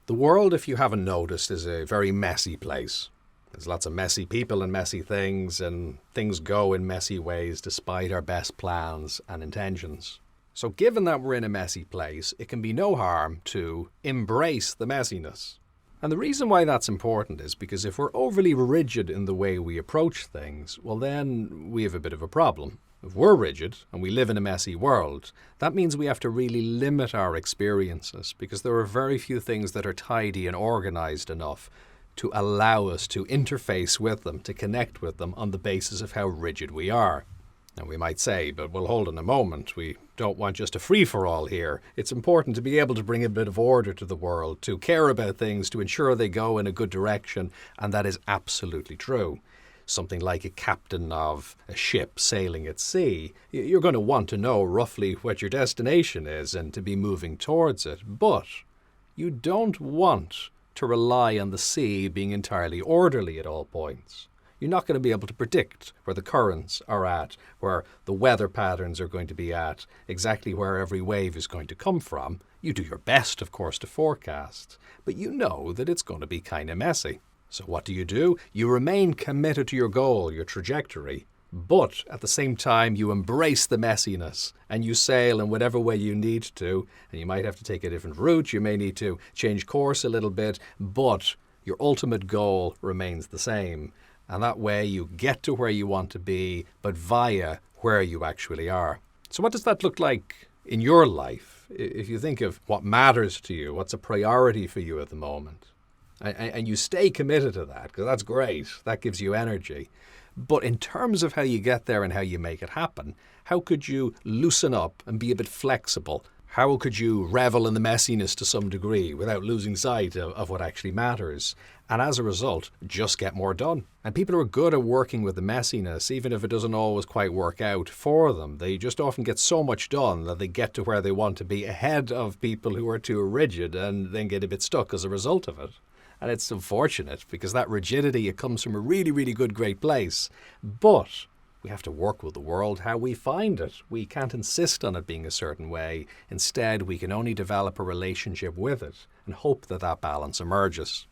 The world, if you haven't noticed, is a very messy place. There's lots of messy people and messy things go in messy ways despite our best plans and intentions. So given that we're in a messy place, it can be no harm to embrace the messiness. And the reason why that's important is because if we're overly rigid in the way we approach things, well then we have a bit of a problem. If we're rigid and we live in a messy world, that means we have to really limit our experiences because there are very few things that are tidy and organized enough to allow us to interface with them, to connect with them on the basis of how rigid we are. Now we might say, but we'll hold on a moment, we don't want just a free-for-all here. It's important to be able to bring a bit of order to the world, to care about things, to ensure they go in a good direction, and that is absolutely true. Something like a captain of a ship sailing at sea, you're going to want to know roughly what your destination is and to be moving towards it. But you don't want to rely on the sea being entirely orderly at all points. You're not going to be able to predict where the currents are at, where the weather patterns are going to be at, exactly where every wave is going to come from. You do your best, of course, to forecast, but you know that it's going to be kind of messy. So what do? You remain committed to your goal, your trajectory, but at the same time you embrace the messiness and you sail in whatever way you need to, and you might have to take a different route, you may need to change course a little bit, but your ultimate goal remains the same. And that way you get to where you want to be, but via where you actually are. So what does that look like in your life? If you think of what matters to you, what's a priority for you at the moment? And you stay committed to that, because that's great. That gives you energy. But in terms of how you get there and how you make it happen, how could you loosen up and be a bit flexible? How could you revel in the messiness to some degree without losing sight of what actually matters? And as a result, just get more done. And people who are good at working with the messiness, even if it doesn't always quite work out for them, they just often get so much done that they get to where they want to be ahead of people who are too rigid and then get a bit stuck as a result of it. And it's unfortunate because that rigidity, it comes from a really, really good, great place. But we have to work with the world how we find it. We can't insist on it being a certain way. Instead, we can only develop a relationship with it and hope that that balance emerges.